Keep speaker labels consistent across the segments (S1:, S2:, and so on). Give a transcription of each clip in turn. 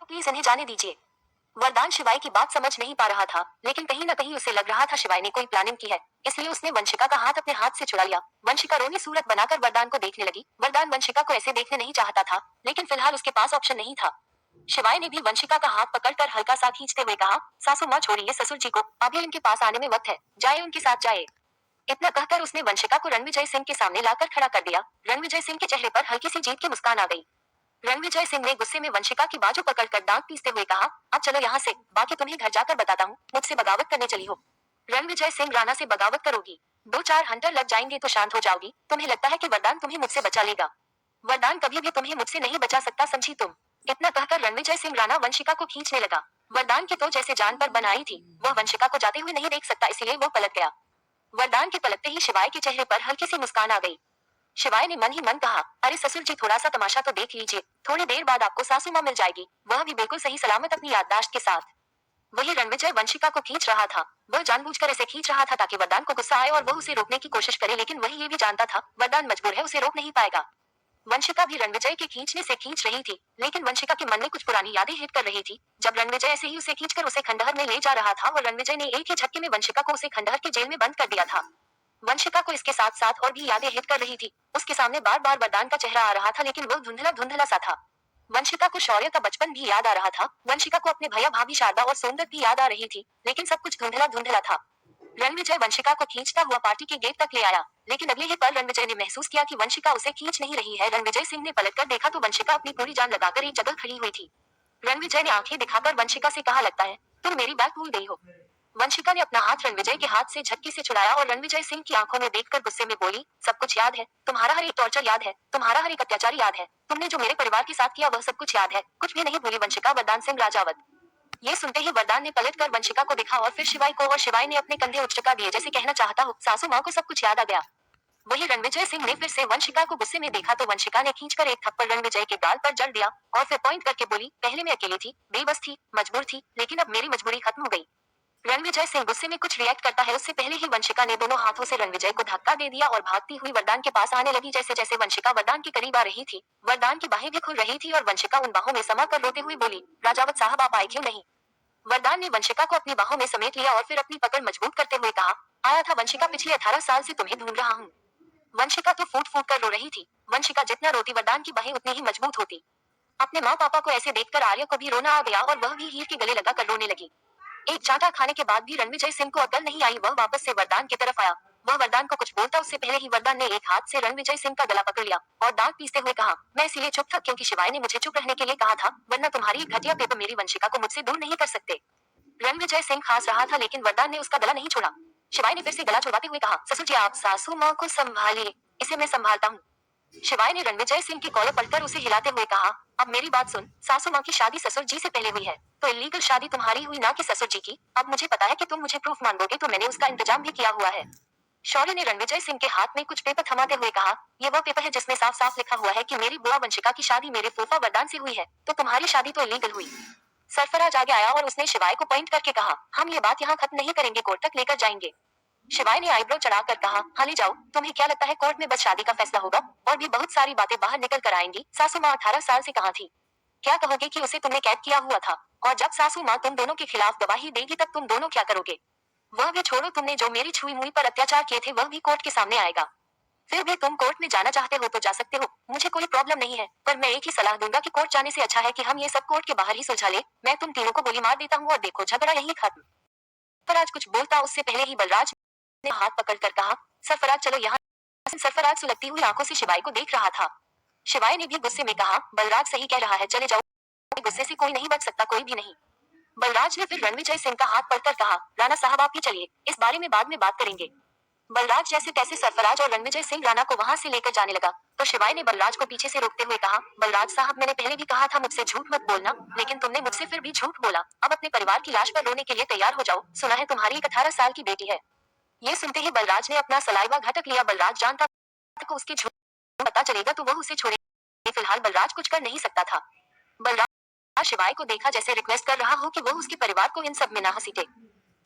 S1: Please इन्हें जाने दीजिए। वरदान शिवाय की बात समझ नहीं पा रहा था, लेकिन कहीं न कहीं उसे लग रहा था शिवाय ने कोई प्लानिंग की है। इसलिए उसने वंशिका का हाथ अपने हाथ से छुड़ा लिया। वंशिका रोनी सूरत बनाकर वरदान को देखने लगी। वरदान वंशिका को ऐसे देखने नहीं चाहता था, लेकिन फिलहाल उसके पास ऑप्शन नहीं था। शिवाय ने भी वंशिका का हाथ पकड़कर हल्का सा खींचते हुए कहा, सासू माँ छोड़िए ससुर जी को, अभी इनके पास आने में वक्त है, जाए उनके साथ जाए। इतना कहकर उसने वंशिका को रणविजय सिंह के सामने लाकर खड़ा कर दिया। रणविजय सिंह के चेहरे पर हल्की सी जीत की मुस्कान आ गई। रणविजय सिंह ने गुस्से में वंशिका की बाजू पकड़कर दांत पीसते हुए कहा, अब चलो यहाँ से, बाकी तुम्हें घर जाकर बताता हूँ, मुझसे बगावत करने चली हो। रणविजय सिंह, राणा से बगावत करोगी? दो चार हंटर लग जाएंगे तो शांत हो जाओगी? तुम्हें लगता है कि वरदान तुम्हें मुझसे बचा लेगा? वरदान कभी भी तुम्हें मुझसे नहीं बचा सकता, समझी तुम? इतना कहकर रणविजय सिंह राणा वंशिका को खींचने लगा। वरदान की तो जैसे जान पर बन आई थी, वह वंशिका को जाते हुए नहीं देख सकता, इसलिए वो पलट गया। वरदान के पलटते ही शिवाय के चेहरे पर हल्की सी मुस्कान आ गई। शिवाय ने मन ही मन कहा, अरे ससुर जी, थोड़ा सा तमाशा तो देख लीजिए, थोड़ी देर बाद आपको सासू माँ मिल जाएगी, वह भी बिल्कुल सही सलामत अपनी याददाश्त के साथ। वही रणविजय वंशिका को खींच रहा था। वह जानबूझकर ऐसे खींच रहा था ताकि वरदान को गुस्सा आए और वह उसे रोकने की कोशिश करे, लेकिन वही ये भी जानता था वरदान मजबूर है, उसे रोक नहीं पाएगा। वंशिका भी रणविजय के खींचने से खींच रही थी, लेकिन वंशिका के मन में कुछ पुरानी यादें हिट कर रही थी। जब रणविजय ऐसे ही उसे खींचकर उसे खंडहर में ले जा रहा था और रणविजय ने एक ही झटके में वंशिका को उसे खंडहर के जेल में बंद कर दिया था। वंशिका को इसके साथ साथ और भी यादें हिट कर रही थी। उसके सामने बार बार वरदान का चेहरा आ रहा था, लेकिन वह धुंधला धुंधला सा था। वंशिका को शौर्य का बचपन भी याद आ रहा था। वंशिका को अपने भैया भाभी शारदा और सोनदत भी याद आ रही थी, लेकिन सब कुछ धुंधला धुंधला था। रणविजय वंशिका को खींचता हुआ पार्टी के गेट तक ले आया, लेकिन अगले ही पल रणविजय ने महसूस किया कि वंशिका उसे खींच नहीं रही है। रणविजय सिंह ने पलटकर देखा तो वंशिका अपनी पूरी जान लगाकर एक जगह खड़ी हुई थी। रणविजय ने आंखें दिखाकर वंशिका से कहा, लगता है तुम मेरी बात भूल गई हो। वंशिका ने अपना हाथ रणविजय के हाथ से झटके से छुड़ाया और रणविजय सिंह की आंखों में देखकर गुस्से में बोली, सब कुछ याद है, तुम्हारा हर एक टॉर्चर याद है, तुम्हारा हर एक अत्याचार याद है, तुमने जो मेरे परिवार के साथ किया वह सब कुछ याद है, कुछ भी नहीं भूली वंशिका। वरदान सिंह राजावत। ये सुनते ही वरदान ने पलटकर वंशिका को देखा और फिर शिवाय को, और शिवाय ने अपने कंधे उचका दिए जैसे कहना चाहता हो, सासू माँ को सब कुछ याद आ गया। वही रणविजय सिंह ने फिर से वंशिका को गुस्से में देखा तो वंशिका ने खींचकर एक थप्पड़ रणविजय के गाल पर जड़ दिया और फिर पॉइंट करके बोली, पहले मैं अकेली थी, बेबस थी, मजबूर थी, लेकिन अब मेरी मजबूरी खत्म हो गई। रणविजय सिंह गुस्से में कुछ रिएक्ट करता है उससे पहले ही वंशिका ने दोनों हाथों से रणविजय को धक्का दे दिया और भागती हुई वरदान के पास आने लगी। जैसे जैसे वंशिका वरदान के करीब आ रही थी, वरदान की बाहें भी खुल रही थी और वंशिका उन बाहों में समा कर रोते हुए बोली, राजावत साहब आप आए क्यों नहीं? वरदान ने वंशिका को अपनी बाहों में समेट लिया और फिर अपनी पकड़ मजबूत करते हुए कहा, आया था वंशिका, पिछले 18 साल से तुम्हें ढूंढ रहा हूँ। वंशिका तो फूट फूट कर रो रही थी। वंशिका जितना रोती वरदान की बाहें उतनी ही मजबूत होती। अपने माँ पापा को ऐसे देखकर आर्य को भी रोना आ गया और वह भी हीर के गले लगा कर रोने लगी। एक चांटा खाने के बाद भी रणविजय सिंह को अकल नहीं आई। वह वापस से वरदान की तरफ आया। वह वरदान को कुछ बोलता उससे पहले ही वरदान ने एक हाथ से रणविजय सिंह का गला पकड़ लिया और दांत पीसते हुए कहा, मैं इसीलिए चुप था क्योंकि शिवाय ने मुझे चुप रहने के लिए कहा था, वरना तुम्हारी घटिया पेपर मेरी वंशिका को मुझसे दूर नहीं कर सकते। रणविजय सिंह खांस रहा था, लेकिन वरदान ने उसका गला नहीं छोड़ा। शिवाय ने फिर से गला छुड़वाते हुए कहा, ससुर जी आप सासू माँ को संभालिए, इसे मैं संभालता हूँ। शिवाय ने रणविजय सिंह की कॉलर पकड़कर उसे हिलाते हुए कहा, अब मेरी बात सुन, सासू माँ की शादी ससुर जी से पहले हुई है, तो इलीगल शादी तुम्हारी हुई ना कि ससुर जी की। अब मुझे पता है कि तुम मुझे प्रूफ मांगोगे, तो मैंने उसका इंतजाम भी किया हुआ है। शौर्य ने रणविजय सिंह के हाथ में कुछ पेपर थमाते हुए कहा, ये वह पेपर है जिसमें साफ साफ लिखा हुआ है कि मेरी बुआ वंशिका की शादी मेरे फूफा वरदान से हुई है, तो तुम्हारी शादी तो इलीगल हुई। सरफराज आगे आया और उसने शिवाय को पॉइंट करके कहा, हम ये बात यहाँ खत्म नहीं करेंगे, कोर्ट तक लेकर जाएंगे। शिवाय ने आईब्रो चढ़ाकर कहा, हाँ ले जाओ, तुम्हें क्या लगता है कोर्ट में बस शादी का फैसला होगा? और भी बहुत सारी बातें बाहर निकल कर आएंगी। सासू माँ 18 साल से कहाँ थी? क्या कहोगे कि उसे तुमने कैद किया हुआ था? और जब सासू माँ तुम दोनों के खिलाफ गवाही देगी तब तुम दोनों क्या करोगे? वह भी छोड़ो, तुमने जो मेरी छुई मुई पर अत्याचार किए थे वह भी कोर्ट के सामने आएगा। फिर भी तुम कोर्ट में जाना चाहते हो तो जा सकते हो, मुझे कोई प्रॉब्लम नहीं है, पर मैं एक ही सलाह दूंगा कि कोर्ट जाने से अच्छा है कि हम ये सब कोर्ट के बाहर ही सुलझा ले। मैं तुम तीनों को गोली मार देता हूँ और देखो झगड़ा यही खत्म। सरफराज कुछ बोलता उससे पहले ही बलराज ने हाथ पकड़कर कहा, सरफराज चलो यहाँ। सरफराज सुलगती हुई आंखों से शिवाय को देख रहा था। शिवाय ने भी गुस्से में कहा, बलराज सही कह रहा है, चले जाओ, गुस्से से कोई नहीं बच सकता, कोई भी नहीं। बलराज ने फिर रणविजय सिंह का हाथ पकड़कर कहा, राणा साहब आप ही चलिए, इस बारे में बाद में बात करेंगे। बलराज जैसे तैसे सरफराज और रणविजय सिंह राणा को वहां से लेकर जाने लगा, तो शिवाय ने बलराज को पीछे से रोकते हुए कहा, बलराज साहब मैंने पहले भी कहा था मुझसे झूठ मत बोलना, लेकिन तुमने मुझसे फिर भी झूठ बोला। अब अपने परिवार की लाश पर रोने के लिए तैयार हो जाओ, सुना है तुम्हारी एक 18 साल की बेटी है। ये सुनते ही बलराज ने अपना सलाइवा घटक लिया। बलराज जानता था को उसके झूठ पता चलेगा तो वह उसे छोड़ेगा। फिलहाल बलराज कुछ कर नहीं सकता था। बलराज शिवाय को देखा जैसे रिक्वेस्ट कर रहा हो कि वो उसके परिवार को इन सब में ना घसीटे।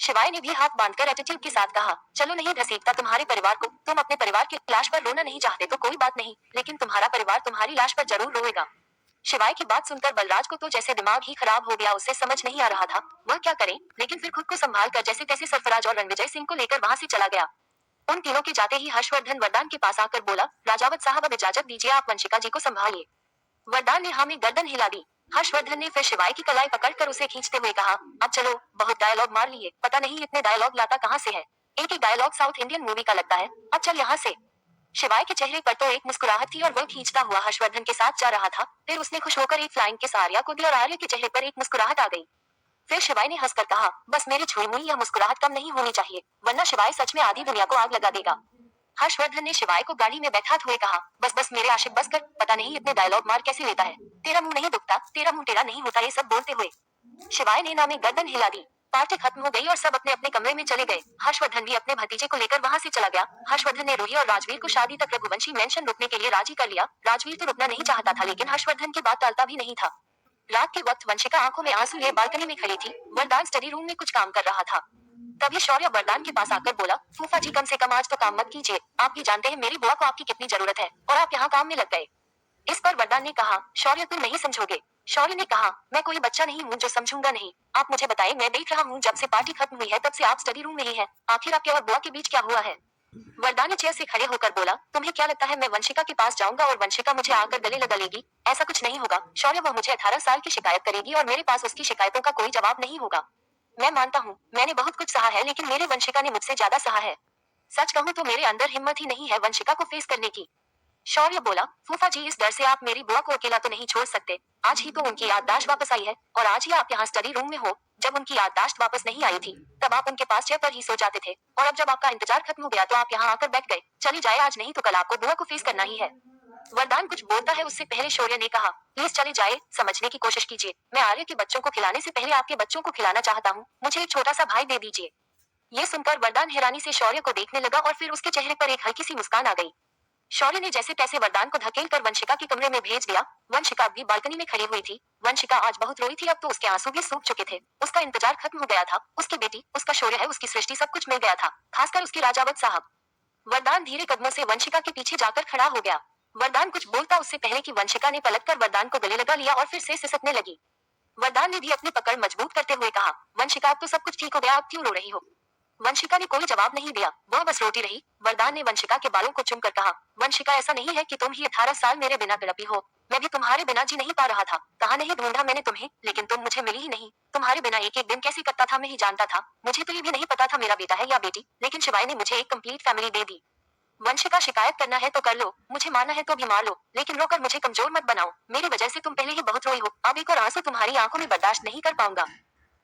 S1: शिवाय ने भी हाथ बांधकर एटीट्यूड के साथ कहा, चलो नहीं घसीटता तुम्हारे परिवार को, तुम अपने परिवार की लाश पर रोना नहीं चाहते तो कोई बात नहीं, लेकिन तुम्हारा परिवार तुम्हारी लाश पर जरूर रोएगा। शिवाय की बात सुनकर बलराज को तो जैसे दिमाग ही खराब हो गया, उसे समझ नहीं आ रहा था वह क्या करे, लेकिन फिर खुद को संभाल कर जैसे तैसे सरफराज और रणविजय सिंह को लेकर वहां से चला गया। उन तीनों के जाते ही हर्षवर्धन वरदान के पास आकर बोला, राजावत साहब अब इजाजत दीजिए, आप वंशिका जी को संभालिए। वरदान ने हाँ में गर्दन हिला दी। हर्षवर्धन ने फिर शिवाय की कलाई पकड़कर उसे खींचते हुए कहा, अब चलो, बहुत डायलॉग मार लिए, पता नहीं इतने डायलॉग लाता कहाँ से है। एक एक डायलॉग साउथ इंडियन मूवी का लगता है, अब चल यहाँ से। शिवाय के चेहरे पर तो एक मुस्कुराहट थी और वह खींचता हुआ हर्षवर्धन के साथ जा रहा था। फिर उसने खुश होकर एक फ्लाइंग किस आर्या को दी और आर्या के चेहरे पर एक मुस्कुराहट आ गई। फिर शिवाय ने हंसकर कहा, बस मेरी छुई मुई यह मुस्कुराहट कम नहीं होनी चाहिए, वरना शिवाय सच में आधी दुनिया को आग लगा देगा। हर्षवर्धन ने शिवाय को गाड़ी में बैठाते हुए कहा, बस बस मेरे आशिक बस कर, पता नहीं इतने डायलॉग मार कैसे लेता है। तेरा मुंह नहीं दुखता, तेरा मुंह टेढ़ा नहीं होता, ये सब बोलते हुए शिवाय ने ना में गर्दन हिला दी। पार्टी खत्म हो गई और सब अपने अपने कमरे में चले गए। हर्षवर्धन भी अपने भतीजे को लेकर वहां से चला गया। हर्षवर्धन ने रूही और राजवीर को शादी तक रघुवंशी मेंशन रुकने के लिए राजी कर लिया। राजवीर तो रुकना नहीं चाहता था, लेकिन हर्षवर्धन की बात टालता भी नहीं था। रात के वक्त वंशिका आंखों में आंसू लिए बालकनी में खड़ी थी। वरदान स्टडी रूम में कुछ काम कर रहा था। तभी शौर्य वरदान के पास आकर बोला, फूफा जी कम से कम आज तो काम मत कीजिए, आप भी जानते हैं मेरी बुआ को आपकी कितनी जरूरत है, और आप यहाँ काम में लग गए। इस पर वरदान ने कहा, शौर्य तुम नहीं समझोगे। शौर्य ने कहा, मैं कोई बच्चा नहीं हूँ जो समझूंगा नहीं। आप मुझे बताइए, मैं देख रहा हूँ जब से पार्टी खत्म हुई है तब से आप स्टडी रूम में ही है, आखिर आपके और बुआ के बीच क्या हुआ है। वरदान ने चेयर से खड़े होकर बोला, तुम्हें क्या लगता है मैं वंशिका के पास जाऊंगा और वंशिका मुझे आकर गले लगा लेगी। ऐसा कुछ नहीं होगा शौर्य, वह मुझे 18 साल की शिकायत करेगी और मेरे पास उसकी शिकायतों का कोई जवाब नहीं होगा। मैं मानता हूँ मैंने बहुत कुछ सहा है, लेकिन मेरे वंशिका ने मुझसे ज्यादा सहा है। सच कहूँ तो मेरे अंदर हिम्मत ही नहीं है वंशिका को फेस करने की। शौर्य बोला, फूफा जी इस डर से आप मेरी बुआ को अकेला तो नहीं छोड़ सकते। आज ही तो उनकी याददाश्त वापस आई है, और आज ही आप यहाँ स्टडी रूम में हो। जब उनकी याददाश्त वापस नहीं आई थी तब आप उनके पास चेयर पर ही सो जाते थे, और अब जब आपका इंतजार खत्म हो गया तो आप यहाँ आकर बैठ गए। चली जाए आज, नहीं तो कल आपको बुआ को फेस करना ही है। वरदान कुछ बोलता है उससे पहले शौर्य ने कहा, प्लीज चले जाए, समझने की कोशिश कीजिए। मैं आर्य के बच्चों को खिलाने से पहले आपके बच्चों को खिलाना चाहता हूँ, मुझे एक छोटा सा भाई दे दीजिए। ये सुनकर वरदान हैरानी से शौर्य को देखने लगा और फिर उसके चेहरे पर एक हल्की सी मुस्कान आ गई। शौर्य ने जैसे तैसे वरदान को धकेल कर वंशिका के कमरे में भेज दिया। वंशिका भी बालकनी में खड़ी हुई थी। वंशिका आज बहुत रोई थी, अब तो उसके आंसू भी सूख चुके थे। उसका इंतजार खत्म हो गया था। उसकी बेटी, उसका शौर्य है, उसकी सृष्टि, सब कुछ मिल गया था, खासकर उसकी राजावत साहब। वरदान धीरे कदमों से वंशिका के पीछे जाकर खड़ा हो गया। वरदान कुछ बोलता उससे पहले कि वंशिका ने पलटकर वरदान को गले लगा लिया और फिर से सिसकने लगी। वरदान ने भी अपनी पकड़ मजबूत करते हुए कहा, वंशिका अब तो सब कुछ ठीक हो गया, अब क्यों रो रही हो। वंशिका ने कोई जवाब नहीं दिया, वह बस रोती रही। वरदान ने वंशिका के बालों को चूमकर कहा, वंशिका ऐसा नहीं है कि तुम ही 18 साल मेरे बिना तड़पी हो। मैं भी तुम्हारे बिना जी नहीं पा रहा था। कहाँ नहीं ढूंढा मैंने तुम्हें, लेकिन तुम मुझे मिली ही नहीं। तुम्हारे बिना एक एक दिन कैसे कटता था मैं ही जानता था। मुझे तो ये भी नहीं पता था मेरा बेटा है या बेटी, लेकिन शिवाय ने मुझे एक कंप्लीट फैमिली दे दी। वंशिका शिकायत करना है तो कर लो, मुझे मारना है तो भी मार लो, लेकिन रोकर मुझे कमजोर मत बनाओ। मेरी वजह से तुम पहले ही बहुत रोई हो, अब एक और आंसू तुम्हारी आंखों में बर्दाश्त नहीं कर पाऊंगा।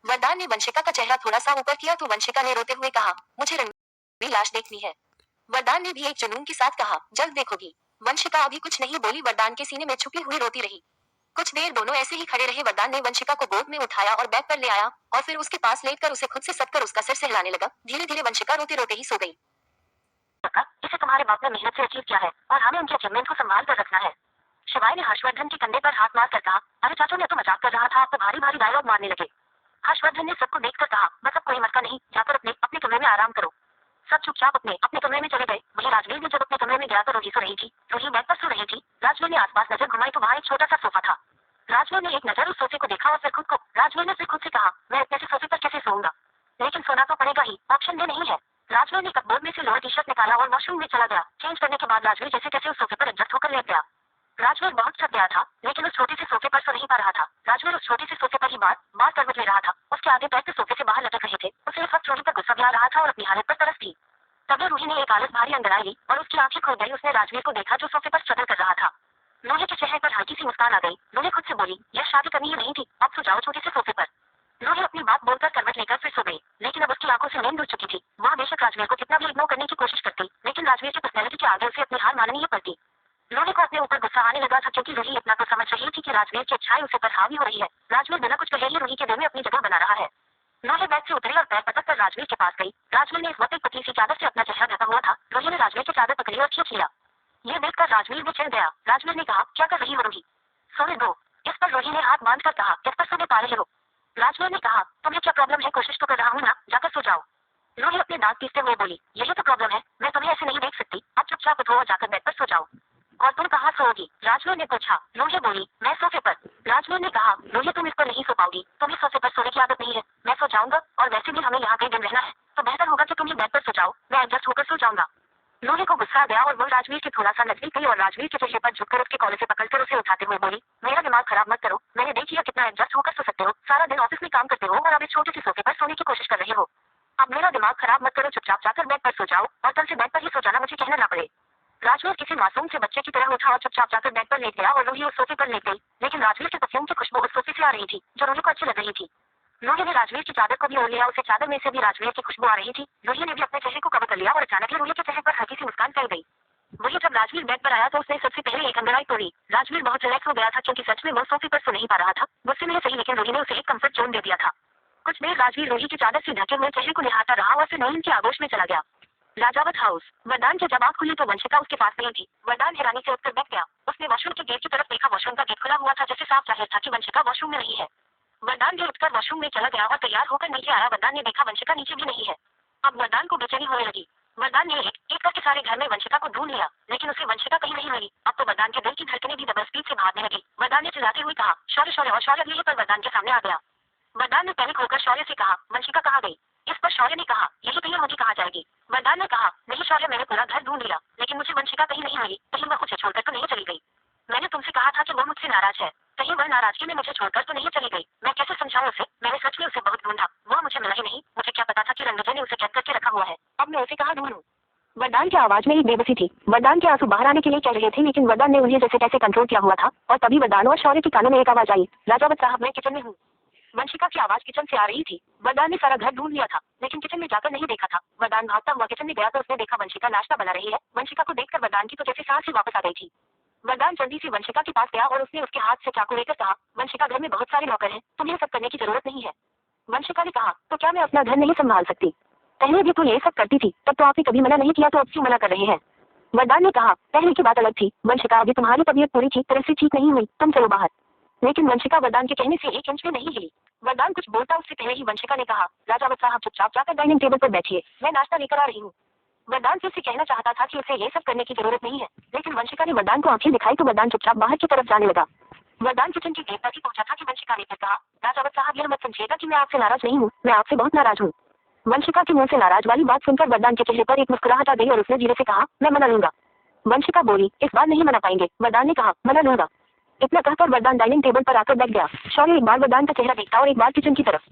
S1: वरदान ने वंशिका का चेहरा थोड़ा सा ऊपर किया तो वंशिका ने रोते हुए कहा, मुझे रणवीर लाश देखनी है। वरदान ने भी एक जुनून के साथ कहा, जल्द देखोगी। वंशिका अभी कुछ नहीं बोली, वरदान के सीने में छुपी हुई रोती रही। कुछ देर दोनों ऐसे ही खड़े रहे। वरदान ने वंशिका को गोद में उठाया और बैग पर ले आया, और फिर उसके पास लेटकर उसे खुद से सटकर उसका सिर सहलाने लगा। धीरे धीरे वंशिका रोते रोते ही सो गई। इसे तुम्हारे बाप ने मेहनत से अचीव किया है, और हमें उनके अचीवमेंट को संभाल कर रखना है। शिवाय ने हर्षवर्धन के कंधे पर हाथ मार कर कहा, अरे चाचू ने तो मजाक कर रहा था, आप तो भारी भारी डायलॉग मारने लगे। हर्षवर्धन ने सबको देखकर कहा, मतलब कोई मसला नहीं, जाकर अपने अपने कमरे में आराम करो। सब चुपचाप अपने अपने कमरे में चले गए। वही राजवीर भी जब अपने कमरे में गया तो रोही सो रही थी। रोही बेड पर सो रही थी। राजवीर ने आसपास नजर घुमाई तो वहाँ एक छोटा सा सोफा था। राजवीर ने एक नजर उस सोफे को देखा और फिर राजवीर ने फिर खुद से कहा, मैं इतने से सोफे पर कैसे सोऊंगा, लेकिन सोना तो पड़ेगा ही, ऑप्शन में नहीं है। राजवीर ने कपबोर्ड में से लोअर टी शर्ट निकाला और वॉशरूम में चला गया। चेंज करने के बाद राजवीर जैसे तैसे उस सोफे पर एडजस्ट होकर लेट गया। राजवीर बहुत थक गया था, लेकिन उस छोटे से सोफे पर सो नहीं पा रहा था। राजवीर उस छोटे से सोफे पर ही बार बार करवट ले रहा था। उसके आधे पैर तो सोफे से बाहर लटक रहे थे। उसे इस वक्त रोही पर गुस्सा भी आ रहा था और अपनी हालत पर तरस थी। तभी रूही ने एक आलस भारी अंदर आई और उसकी आंखें खुल गई। उसने राजवीर को देखा जो सोफे पर स्ट्रगल कर रहा था। लोहे के चेहरे पर हल्की सी मुस्कान आ गई। लोहे खुद से बोली, यह शादी करनी ही नहीं थी, अब सो जाओ छोटे से सोफे पर। लोहे अपनी बात बोलकर करवट लेकर फिर सो गई, लेकिन अब उसकी आंखों से नींद उड़ चुकी थी। वह बेशक राजवीर को कितना भी इग्नोर करने की कोशिश करती, लेकिन राजवीर की पर्सनैलिटी के आगे उसे अपनी हार माननी ही पड़ती। लोहे को अपने ऊपर गुस्सा आने लगा था, क्योंकि रूही इतना तो समझ रही थी कि राजवीर की अच्छाई उसे पर हावी हो रही है। राजवीर बिना कुछ कहे ही रूही के दिल में अपनी जगह बना रहा है। लोहे बेड से उतरी और पैर पटक कर राजवीर के पास गई। राजवीर ने इस वक्त एक पतली सी चादर से अपना चेहरा ढका हुआ था। लोहे ने राजवीर की चादर पकड़ी और खींच लिया। ये देखकर राजवीर भी चिढ़ गया। राजवीर ने कहा, क्या कर रही हो रूही, सोने दो। इस पर रूही ने हाथ बांध कर कहा, इस पर सोने पा रहे हो। राजवीर ने कहा, तुम्हें क्या प्रॉब्लम है, कोशिश तो कर रहा हूँ ना, जाकर सो जाओ। लोहे अपने दांत पीसते हुए बोली, यही तो प्रॉब्लम है, मैं तुम्हें ऐसे नहीं देख सकती, अब चुपचाप उठो और जाकर बेड पर सो जाओ। और तुम कहाँ सोओगी? राजवीर ने पूछा। रूही बोली, मैं सोफे पर। राजवीर ने कहा, रूही तुम इस पर नहीं सो पाओगी, तुम्हें सोफे पर सोने की आदत नहीं है। मैं सो जाऊंगा, और वैसे भी हमें यहाँ कई दिन रहना है, तो बेहतर होगा कि तुम ही बेड पर सो जाओ, मैं एडजस्ट होकर सो जाऊंगा। रूही को गुस्सा आ गया और वो राजवीर के थोड़ा सा नजदीक गई और राजवीर के चेहरे पर झुककर उसके कॉलर से पकड़कर उसे उठाते हुए बोली, मेरा दिमाग खराब मत करो, मैंने देख लिया कितना एडजस्ट होकर सो सकते हो, सारा दिन ऑफिस में काम करते हो और अब इस छोटे से सोफे पर सोने की कोशिश कर रहे हो। अब मेरा दिमाग खराब मत करो, चुपचाप जाकर बेड पर सो जाओ, और कल से बेड पर ही सो जाना, मुझे कहना ना पड़े। राजवीर किसी मासूम से बच्चे की तरह उठा और चुपचाप जाकर बेड पर लेट गया और रूही उस सोफे पर लेट गई, लेकिन राजवीर के परफ्यूम की खुशबू उस सोफे से आ रही थी, जो रूही को अच्छी लग रही थी। रूही ने राजवीर की चादर को भी ओढ़ लिया, उसे चादर में से भी राजवीर की खुशबू आ रही थी। रूही ने भी अपने चेहरे को कवर कर लिया और अचानक ही रूही के चेहरे पर हल्की सी मुस्कान फैल गई। वही जब राजवीर बेड पर आया तो उसने सबसे पहले एक अंगड़ाई तोड़ी। राजवीर बहुत रिलैक्स हो गया था क्योंकि सच में वो सोफे पर सो नहीं पा रहा था, गुस्से में सही, लेकिन रूही ने उसे एक कंफर्ट जोन दे दिया था। कुछ देर राजवीर रूही की चादर से ढके हुए चेहरे को निहारता रहा और फिर नींद के आगोश में चला गया। राजावत हाउस। वरदान की जब आंख खुली तो वंशिका उसके पास नहीं थी। वरदान हैरानी से उठकर बैठ गया। उसने वॉशरूम के गेट की तरफ देखा, वॉशरूम का गेट खुला हुआ था, जिससे साफ जाहिर था कि वंशिका वॉशरूम में नहीं है। वरदान भी उठकर वॉशरूम में चला गया और तैयार होकर नीचे आया। वरदान ने देखा वंशिका नीचे भी नहीं है। अब वरदान को बेचैनी होने लगी। वरदान ने एक करके सारे घर में वंशिका को ढूंढ लिया, लेकिन उसे वंशिका कहीं नहीं मिली। अब तो वरदान के दिल की धड़कनें भी डबल स्पीड से भागने लगी। वरदान ने चिल्लाते हुए कहा, शौर्य शौर्य, और शौर्य भी पर वरदान के सामने आ गया। वरदान ने पैनिक होकर शौर्य से कहा, वंशिका कहाँ गई? इस पर शौर्य ने कहा, यही कहीं होगी, कहाँ जाएगी? वरदान ने कहा, नहीं शौर्य, मैंने पूरा घर ढूंढ लिया, लेकिन मुझे वंशिका कहीं नहीं मिली। कहीं वह मुझे छोड़कर तो नहीं चली गई? मैंने तुमसे कहा था कि वो मुझसे नाराज है, कहीं वह नाराजगी में मुझे छोड़कर तो नहीं चली गई? मैं कैसे समझाऊं उसे? मैंने सच में उसे बहुत ढूंढा, वो मुझे मिला ही नहीं। मुझे क्या पता था कि रंगजय ने उसे कैद करके रखा हुआ है। अब मैं उसे कहाँ ढूंढूं? वरदान की आवाज में एक बेबसी थी। वरदान के आंसू बाहर आने के लिए कह रहे थे, लेकिन वरदान ने उन्हें जैसे तैसे कंट्रोल किया हुआ था। और तभी वरदान और शौर्य के कानों में एक आवाज आई, राजावत साहब, मैं किचन में हूँ। वंशिका की आवाज किचन से आ रही थी। वरदान ने सारा घर ढूंढ लिया था, लेकिन किचन में जाकर नहीं देखा था। वरदान भागता हुआ किचन में गया तो उसने देखा वंशिका नाश्ता बना रही है। वंशिका को देखकर वरदान की तो जैसे सांस ही वापस आ गई थी। वरदान जल्दी से वंशिका के पास गया और उसने उसके हाथ से चाकू लेकर कहा, वंशिका, घर में बहुत सारे नौकर हैं, तुम्हें सब करने की जरूरत नहीं है। वंशिका ने कहा, तो क्या मैं अपना घर नहीं संभाल सकती? पहले भी तो ये सब करती थी, तब तो आपने कभी मना नहीं किया, तो अब क्यों मना कर रहे हैं? वरदान ने कहा, पहले की बात अलग थी वंशिका, अभी तुम्हारी तबीयत पूरी ठीक तरह से ठीक नहीं हुई, तुम चलो बाहर। लेकिन वंशिका वरदान के कहने से एक इंच भी नहीं हिली। वरदान कुछ बोलता उससे पहले ही वंशिका ने कहा, राजावत साहब, चुपचाप जाकर डाइनिंग टेबल पर बैठिए, मैं नाश्ता लेकर आ रही हूँ। वरदान से उसे कहना चाहता था कि उसे ये सब करने की जरूरत नहीं है, लेकिन वंशिका ने वरदान को आंखें दिखाई तो वरदान चुपचाप बाहर की तरफ जाने लगा। वरदान किचन के गेट तक ही पहुंचा था कि वंशिका ने फिर कहा, राजावत साहब, यह मत समझिएगा कि मैं आपसे नाराज नहीं हूँ, मैं आपसे बहुत नाराज हूँ। वंशिका के मुंह से नाराज वाली बात सुनकर वरदान के चेहरे पर एक मुस्कुराहट आ गई और उसने धीरे से कहा, मैं मना लूंगा। वंशिका बोली, इस बार नहीं मना पाएंगे। वरदान ने कहा, मना लूंगा। इतना कहकर वरदान डाइनिंग टेबल पर आकर बैठ गया। शौर्य एक बार वरदान का चेहरा देखता और एक बार किचन की तरफ।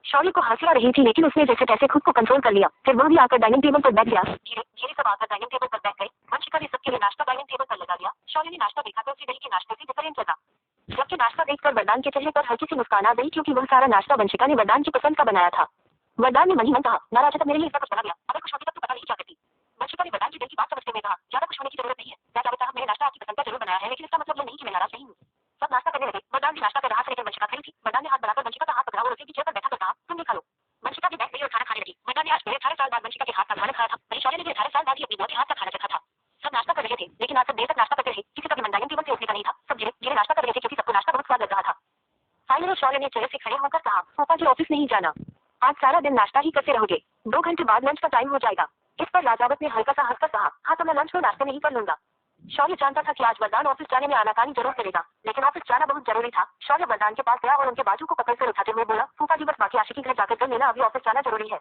S1: शौर्य को हंसी आ रही थी, लेकिन उसने जैसे तैसे खुद को कंट्रोल कर लिया। फिर वह भी आकर डाइनिंग टेबल पर बैठ गया। धीरे धीरे सब आकर डाइनिंग टेबल पर बैठ गए। वंशिका ने सबके लिए नाश्ता डाइनिंग टेबल पर लगा दिया। शौर्य ने नाश्ता देखा तो उसे दही के नाश्ते से डिफरेंट लगा। जबकि नाश्ता देखकर वरदान के चेहरे पर हल्की सी मुस्कान आ गई, क्योंकि वह सारा नाश्ता वंशिका ने वरदान की पसंद का बनाया था। वरदान ने मन ही मन कहा, नाराज तक मेरे लिए इतना कुछ बना गया, अगर कुछ होती तब तो पता नहीं क्या करती। वंशिका ने वरदान की दिल की बात समझते हुए कहा, ज्यादा कुछ होने की जरूरत नहीं है, राजावत साहब, मैंने नाश्ता आपकी पसंद का जरूर बनाया है, लेकिन इसका मतलब ये नहीं कि मैं नाराज नहीं हूँ। सब नाश्ता करने लगे। वरदान भी नाश्ता कर रहा था, लेकिन वंशिका खड़ी थी। वरदान ने हाथ बढ़ाकर वंशिका का हाथ पकड़ा और उसे चेयर पर बैठा कर कहा, तुम भी खा लो। वंशिका भी बैठ गई और खाना खाने लगी। वरदान ने आज पूरे 18 साल बाद वंशिका के हाथ का खाना खाया था। वहीं शौर्य ने भी 18 साल बाद ही अपनी बहू के हाथ का खाना चखा था। सब नाश्ता कर रहे थे, लेकिन आज सब देर तक नाश्ता करते रहे, किसी का भी मन डाइनिंग टेबल से उठने का नहीं था। सब धीरे धीरे नाश्ता कर रहे थे, क्योंकि सबको नाश्ता बहुत स्वाद लग रहा था। फाइनली शौर्य ने चेयर से खड़े होकर कहा, पापा जी, ऑफिस नहीं जाना, आज सारा दिन नाश्ता ही करते रहोगे, 2 घंटे बाद लंच का टाइम हो जाएगा। इस पर राजावत ने हल्का सा हंसकर कहा, हाँ तो मैं लंच को नाश्ते नहीं कर लूंगा। शौर्य जानता था कि आज वरदान ऑफिस जाने में आनाकानी जरूर करेगा, लेकिन ऑफिस जाना बहुत जरूरी था। शौर्य वरदान के पास गया और उनके बाजू को पकड़कर उठाते हुए बोला, फूफा जी, बस बाकी आशिकी घर जाकर कर लेना, अभी ऑफिस जाना जरूरी है।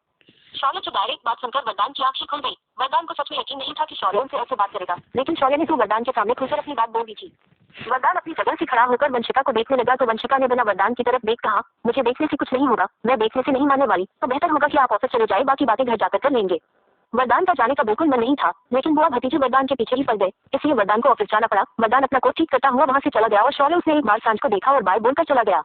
S1: शौर्य की डायरेक्ट बात सुनकर वरदान की आंखें खुल गई। वरदान को सच में यकीन नहीं था कि शौर्य उनसे ऐसे बात करेगा, लेकिन शौर्य ने तो वरदान के सामने खुलकर अपनी बात बोल दी थी। वरदान अपनी जगह से खड़ा होकर वंशिका को देखने लगा तो वंशिका ने बिना वरदान की तरफ देख कहा, मुझे देखने से कुछ नहीं होगा, मैं देखने से नहीं मानने वाली, तो बेहतर होगा कि आप ऑफिस चले जाए, बाकी बातें घर जाकर कर लेंगे। वरदान का जाने का बिल्कुल मन नहीं था, लेकिन बुआ भतीजी वरदान के पीछे ही पड़ गए, इसलिए वरदान को ऑफिस जाना पड़ा। वरदान अपना कोट ठीक करता हुआ वहां से चला गया और शौर्य उसने एक बार सांझ को देखा और बाय बोलकर चला गया।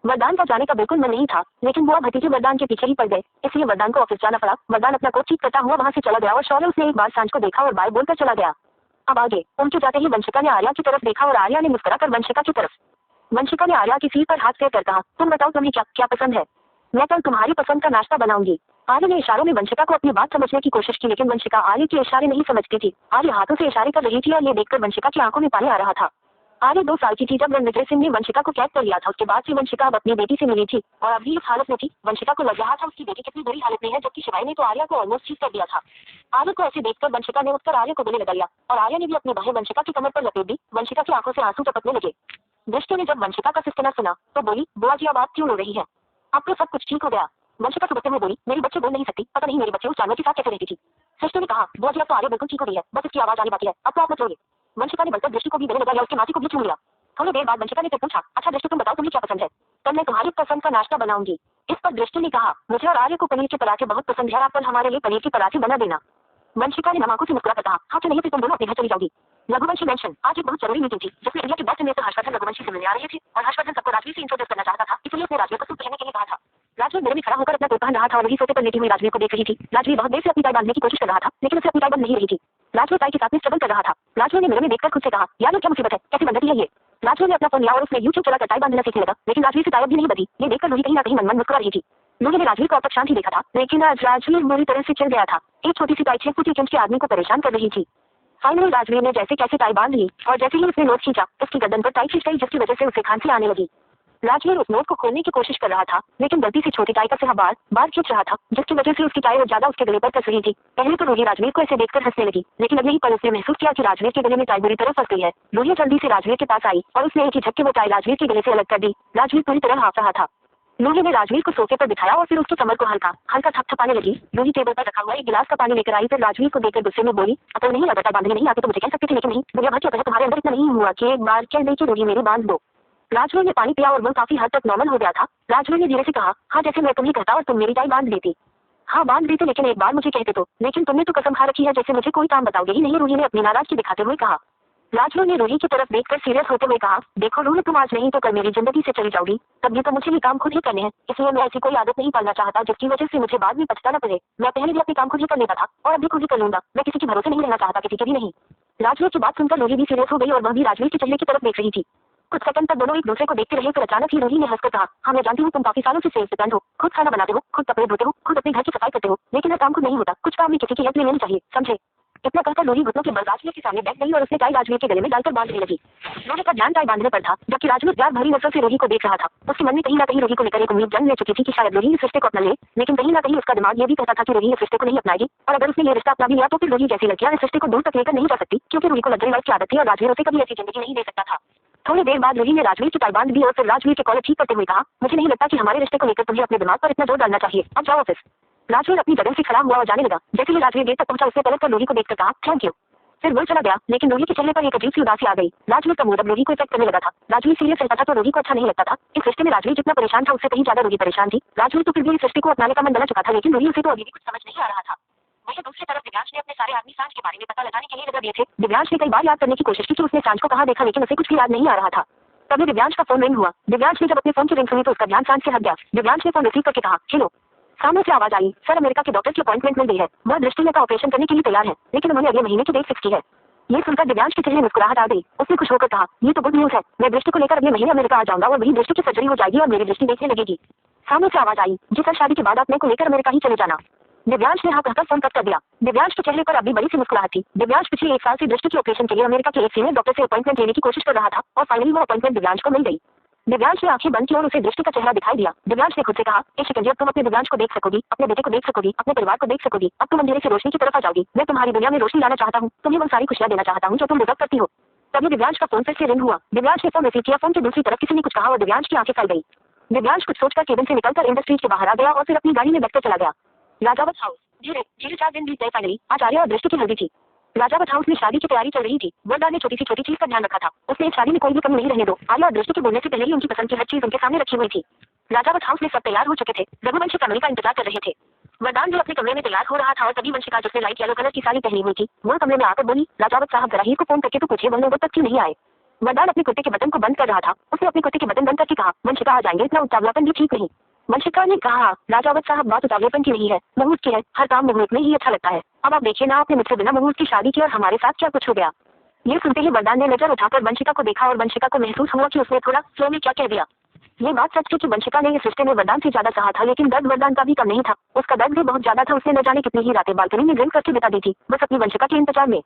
S1: वरदान का जाने का बिल्कुल मन नहीं था, लेकिन बुआ भतीजी वरदान के पीछे ही पड़ गए, इसलिए वरदान को ऑफिस जाना पड़ा। वरदान अपना कोट ठीक करता हुआ वहां से चला गया और शौर्य उसने एक बार सांझ को देखा और बाय बोलकर चला गया। अब आगे उनके जाते ही वंशिका ने आर्या की तरफ देखा और आर्या ने मुस्कुराकर वंशिका की तरफ। वंशिका ने आर्या की सीट पर हाथ फेर कर कहा, तुम बताओ तुम्हें क्या क्या पसंद है, मैं कल तुम्हारी पसंद का नाश्ता बनाऊंगी। आर्य ने इशारों में वंशिका को अपनी बात समझने की कोशिश की, लेकिन वंशिका आर्य के इशारे नहीं समझती थी। आर्य हाथों से इशारे कर रही थी और ये देखकर वंशिका की आंखों में पानी आ रहा था। आर्या 2 साल की थी जब रणविजय सिंह ने वंशिका को कैद कर लिया था। उसके बाद से वंशिका अब अपनी बेटी से मिली थी और अभी इस हालत में थी। वंशिका को लग रहा था उसकी बेटी कितनी बुरी हालत में है, जबकि शिवाय ने तो आर्या को ऑलमोस्ट ठीक कर दिया था। आर्या को ऐसे देखकर वंशिका ने उठकर आर्या को गले लगा लिया और आर्या ने भी अपनी बाहें वंशिका की कमर पर लपेट दी। वंशिका की आंखों से आंसू टपकने लगे। दृष्टि ने जब वंशिका का सिस्टना सुना तो बोली, बुआ जी अब आप क्यों रो रही है? आपको सब कुछ ठीक हो गया? वंशिका सुबह में बोली, मेरी बच्चे बोल नहीं सकती, पता नहीं मेरे बच्चे उस जानवर के साथ कैसे रहती थी। दृष्टि ने कहा, बुआ जी अब तो आर्या बिल्कुल ठीक हो गई है, बस इसकी आवाज आने बाकी है, अब तो आप मत रोइए। वंशिका ने बढ़कर दृष्टि को भी गले लगा लिया, उसके माथे को भी छू लिया। थोड़ी देर बाद वंशिका ने फिर पूछा, अच्छा दृष्टि तुम बताओ तुम्हें क्या पसंद है? तब मैं तुम्हारी पसंद का नाश्ता बनाऊंगी। इस पर दृष्टि ने कहा, मुझे और आर्य को पनीर के पराठे बहुत पसंद है, आप कल हमारे लिए पनीर के पराठे बना देना। वंशिका ने नमाकों से मुस्कुराकर कहा, हाँ तो नहीं फिर तुम दोनों अपने घर चली जाओगी। रघुवंशी मेंशन आज एक बहुत जरूरी मीटिंग थी जिसमें इंडिया के बेस्ट मिनिस्टर हर्षवर्धन रघुवंशी से मिलने आ रहे थे और हर्षवर्धन सबको राजवीर से इंट्रोड्यूस करना चाहता था, इसलिए उसने राजवीर को सूट पहनने के लिए कहा था। राजवीर मेरे में खड़ा होकर अपना कोट पहन रहा था और वही सोते पर लेटी हुई राजवीर को देख रही थी। राजवीर बहुत देर से अपनी टाई बांधने की कोशिश कर रहा था लेकिन उसे अपनी टाई बंद नहीं रही थी। राजवीर टाई के साथ में स्ट्रगल कर रहा था। राजवीर ने मिरर में देखकर खुद से कहा, यार ये क्या मुसीबत है, कैसी बंदती है ये। राजवीर ने अपना फोन लिया और उसने यूट्यूब चलाकर टाई बांधना सीखने लगा, लेकिन राजवीर से टाई भी नहीं बंधी। ये देखकर लूही कहीं ना कहीं मन मुस्कुरा रही थी। लूही ने राजवीर को अब तक शांत ही देखा था, लेकिन आज राजवीर बुरी तरह से चिढ़ गया था। एक छोटी सी टाई 6 फुट 1 इंच के आदमी को परेशान कर रही थी। फाइनली राजवीर ने जैसे कैसे टाई बांध ली और जैसे ही उसने नोट खींचा उसकी गर्दन पर टाई खींच गई, जिसकी वजह से उसे खांसी आने लगी। राजवीर उस नोट को खोलने की कोशिश कर रहा था लेकिन गलती से छोटी टाई का सिरा बार खींच रहा था, जिसकी वजह से उसकी टाई और ज्यादा उसके गले पर कस रही थी। पहले तो रूही राजवीर को ऐसे देखकर हंसने लगी, लेकिन अगले ही पल उसने महसूस किया कि राजवीर के गले में टाई बुरी तरह फंस गई है। रूही जल्दी से राजवीर के पास आई और उसने एक ही झटके वो टाई राजवीर के गले से अलग कर दी। राजवीर पूरी तरह हाँफ रहा था। रूही ने राजवीर को सोफे पर बिठाया और फिर उसकी कमर को हल्का थपथपाने लगी। रूही टेबल पर रखा हुआ एक गिलास का पानी लेकर आई, फिर राजवीर को देखकर गुस्से में बोली, अगर नहीं लगातार बांधने नहीं आती तो मुझे कह सकती थी, लेकिन नहीं, दुनिया भर के कहे तुम्हारे अंदर इतना नहीं हुआ कि एक बार कह दे कि रूही मेरी बांध दो। राजवीर ने पानी पिया और वो काफी हद तक नॉर्मल हो गया था। राजवीर ने धीरे से कहा, हाँ जैसे मैं तुम्हें कहता और तुम मेरी टाई बांध देती। हाँ बांध देते, लेकिन एक बार मुझे कहते तो। लेकिन तुमने तो कसम खा रखी है जैसे मुझे कोई काम बताओगे ही नहीं, रूही ने अपनी नाराजगी दिखाते हुए कहा। राजवीर ने रूही की तरफ देखकर सीरियस होते हुए कहा, देखो रूही तुम आज नहीं तो कल मेरी जिंदगी से चली जाओगी, तब भी तो मुझे ये काम खुद ही करने हैं, इसलिए मैं ऐसी कोई आदत नहीं पालना चाहता जिसकी वजह से मुझे बाद में पछताना पड़े। मैं पहले भी अपने काम खुद ही कर लेता था और अब भी खुद ही कर लूंगा, मैं किसी के भरोसे नहीं रहना चाहता, किसी के भी नहीं। राजवीर की बात सुनकर रूही भी सीरियस हो गई और वह भी राजवीर के चेहरे की तरफ देख रही थी। कुछ सेकंड तक दोनों एक दूसरे को देखते रहे, फिर अचानक ही रूही ने हंसकर कहा, हाँ मैं जानती हूँ तुम काफी सालों से सेल्स डिपेंड हो, खुद खाना बनाते हो, खुद कपड़े धोते हो, खुद अपने घर की सफाई करते हो, लेकिन हर काम खुद नहीं होता, कुछ काम में किसी की हेल्प लेनी चाहिए, समझे। इतना कहकर रूही घुटनों के बल राजवीर के सामने बैठ गई और उसने टाई राजवीर के गले में डालकर बांधने लगी। रूही का ध्यान टाई बांधने पर था, जबकि राजवीर प्यार भरी नजर से रूही को देख रहा था। उसके मन में कहीं ना कहीं रूही को लेकर एक उम्मीद जन्म ले चुकी थी कि शायद रूही इस रिश्ते को अपना ले, लेकिन कहीं ना कहीं उसका दिमाग ये भी कहता था कि रूही इस रिश्ते को नहीं अपनाएगी, और अगर उसने ये रिश्ता अपना भी लिया तो फिर रूही जैसी लड़कियां इस रिश्ते को दूर तक लेकर नहीं जा सकती, क्योंकि रूही को लग्जरी लाइफ की आदत थी और राजवीर उसे कभी ऐसी जिंदगी नहीं दे सकता था। थोड़ी देर बाद रूही ने राजवीर की टाई बांध दी और फिर राजवीर के कॉलर ठीक करते हुए कहा, मुझे नहीं लगता कि हमारे रिश्ते को लेकर तुम्हें अपने दिमाग पर इतना जोर डालना चाहिए, अब जाओ ऑफिस। राजवीर अपनी जगह से खड़ा हुआ और जाने लगा। जैसे ही राजवीर गेट तक पहुंचा उसने पलट कर रूही को देखकर कहा, थैंक यू। फिर वो चला गया, लेकिन रूही के चेहरे पर एक अजीब सी उदासी आ गई। राजवीर का मूड अब रूही को इफेक्ट करने लगा था। राजवीर सीरियस रहता था तो रूही को अच्छा नहीं लगता था। इस रिश्ते में राजवीर जितना परेशान था उससे कहीं ज्यादा रूही परेशान थी। राजवीर तो फिर भी इस रिश्ते को अपनाने का मन बना चुका था, लेकिन रूही उसे तो अभी भी कुछ समझ नहीं आ रहा था। वहीं दूसरी तरफ दिव्यांश ने अपने सारे आदमी सांझ के बारे में पता लगाने के लिए लगा दिए थे। दिव्यांश ने कई बार याद करने की कोशिश की कि उसने सांझ को कहाँ देखा, लेकिन उसे कुछ भी याद नहीं आ रहा था। तभी दिव्यांश का फोन रिंग हुआ। दिव्यांश ने जब अपने फोन की रिंग सुनी तो उसका ध्यान सांझ से हट गया। दिव्यांश ने फोन रिसीव करके कहा, हेलो। सामने से आवाज आई, सर अमेरिका के डॉक्टर की अपॉइंटमेंट मिल गई है, वह दृष्टि का ऑपरेशन करने के लिए तैयार है, लेकिन उन्होंने अगले महीने की डेट फिक्स की है। ये सुनकर दिव्यांश के चेहरे मुस्कुराहट आ गई। उसने खुश होकर कहा, ये तो गुड न्यूज है, मैं दृष्टि को लेकर अगले महीने अमेरिका आ जाऊंगा और वही दृष्टि की सर्जरी हो जाएगी और मेरी दृष्टि देखने लगेगी। सामने से आवाज आई, जी सर शादी के बाद आप मेरे को लेकर अमेरिका ही चले जाना। दिव्यांश ने हाँ कहकर फोन कट कर दिया। दिव्यांश के चेहरे पर अभी बड़ी सी मुस्कुराहट थी। दिव्यांश पिछले 1 साल से दृष्टि के ऑपरेशन के लिए अमेरिका के एक सीनियर डॉक्टर से अपॉइंटमेंट लेने की कोशिश कर रहा था और फाइनली वो अपॉइंटमेंट दिव्यांश को मिल गई। दिव्यांश ने आंखें बंद की और उसे दृष्टि का चेहरा दिखाई दिया। दिव्यांश ने खुद से कहा, ए शिकंजी अब तुम अपने दिव्यांश को देख सकोगी, अपने बेटे को देख सकोगी, अपने परिवार को देख सकोगी, अब तुम अंधेरे से रोशनी की तरफ आ जाओगी। मैं तुम्हारी दुनिया में रोशनी लाना चाहता हूँ, तुम्हें वो सारी खुशियां देना चाहता हूँ जो तुम डिजर्व करती हो। तभी दिव्यांश का फोन फिर से रिंग हुआ। दिव्यांश ने फोन रिसीव किया। फोन की दूसरी तरफ किसी ने कुछ कहा और दिव्यांश की आंखें फैल गई। दिव्यांश कुछ सोचकर केबिन से निकलकर इंडस्ट्रीज के बाहर आ गया और फिर अपनी गाड़ी में बैठकर चला गया। राजावत हाउस। धीरे 4 दिन बीत गए। फाइनली आज आर्या और दृष्टि की हल्दी थी। राजावत हाउस में शादी की तैयारी चल रही थी। वरदान ने छोटी चीज का ध्यान रखा था। उसने इस शादी में कोई भी कमी नहीं रहने दो। आर्या और दृष्टि के बोलने से पहले ही उनकी पसंद की हर चीज उनके सामने रखी हुई थी। राजावत हाउस में सब तैयार हो चुके थे। रघुवंशी फैमिली का इंतजार कर रहे थे। वरदान भी अपने कमरे में तैयार हो रहा था और तभी वंशिका जिसने लाइट येलो कलर की साड़ी पहनी हुई थी वो कमरे में आकर बोली, राजावत साहब जरा हीर को फोन करके तो पूछिए वो तक क्यों नहीं आए। वरदान अपने कुर्ते के बटन को बंद कर रहा था। उसने अपने कुर्ते के बटन बंद करके कहा, वंशिका आ जाएंगे, इतना उतावलापन भी ठीक नहीं। वंशिका ने कहा, राजावत साहब बात उतावलेपन की नहीं है, मुहूर्त की है, हर काम मुहूर्त में ही अच्छा लगता है। अब आप देखिए ना, आपने मुझसे बिना मुहूर्त की शादी की और हमारे साथ क्या कुछ हो गया। ये सुनते ही वरदान ने नजर उठाकर वंशिका को देखा और वंशिका को महसूस हुआ कि उसने थोड़ा स्लो में क्या कह दिया। ये बात सच थी कि वंशिका ने इस रिश्ते में वरदान से ज्यादा सहा था, लेकिन दर्द वरदान का भी कम नहीं था। उसका दर्द भी बहुत ज्यादा था। उसने न जाने कितनी ही रातें बालकनी में ड्रिंक करके बिता दी थी, बस अपनी वंशिका के इंतजार में।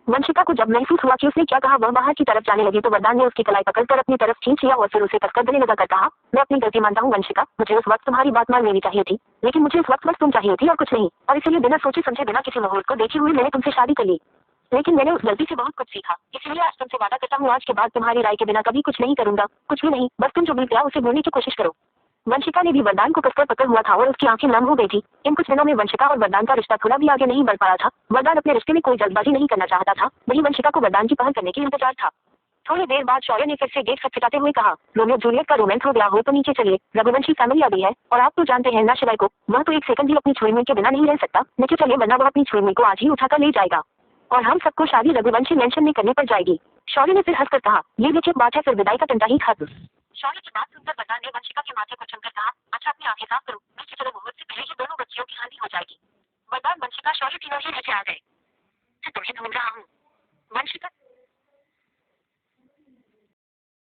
S1: वंशिका को जब महसूस हुआ कि उसने क्या कहा, वह बाहर की तरफ जाने लगी तो वरदान ने उसकी कलाई पकड़कर अपनी तरफ खींच लिया और फिर उसे कसकर गले लगाकर कहा, मैं अपनी गलती मानता हूँ वंशिका, मुझे उस वक्त तुम्हारी बात मान लेनी चाहिए थी, लेकिन मुझे उस वक्त बस तुम चाहिए थी और कुछ नहीं, और इसलिए बिना सोचे समझे बिना किसी मुहूर्त को देखे हुए मैंने तुमसे शादी कर ली। लेकिन मैंने उस गलती से बहुत कुछ सीखा, इसलिए आज तुमसे वादा करता हूँ आज के बाद तुम्हारी राय के बिना कभी कुछ नहीं करूंगा, कुछ भी नहीं, बस तुम जो भी किया उसे भूलने की कोशिश करो। वंशिका ने भी वरदान को कसकर पकड़ हुआ था और उसकी आंखें नम हो गई थी। इन कुछ दिनों में वंशिका और वरदान का रिश्ता थोड़ा भी आगे नहीं बढ़ पाया था। वरदान अपने रिश्ते में कोई जल्दबाजी नहीं करना चाहता था, वही वंशिका को वरदान की पहल करने की इंतजार था। थोड़ी देर बाद शौर्य ने फिर से गेट खटखटाते हुए कहा, रोमियो जूलियट का रोमांस हो गया हो तो नीचे चलिए, रघुवंशी फैमिली अभी है, और आप तो जानते हैं ना शिवाय को, वह तो एक सेकंड भी अपनी छुरी मुई के बिना नहीं रह सकता, नीचे चलिए वरना वह अपनी छुरी मुई को आज ही उठाकर ले जाएगा और हम सबको शादी रघुवंशी मेंशन में करने पड़ जाएगी। शौर्य ने फिर हंसकर कहा, ये विचित्र बात है, फिर विदाई का टंटा ही खत्म। शौर्य की बात सुनकर वरदान ने वंशिका के माथे को चुमकर कहा, अच्छा अपनी आंखें साफ करो, नीचे चलो, मुहूर्त से पहले ही दोनों बच्चियों की हानि हो जाएगी। वरदान, वंशिका, शौर्य तीनों ही नीचे आ गए। मैं तुम्हें ढूंढ रहा हूँ।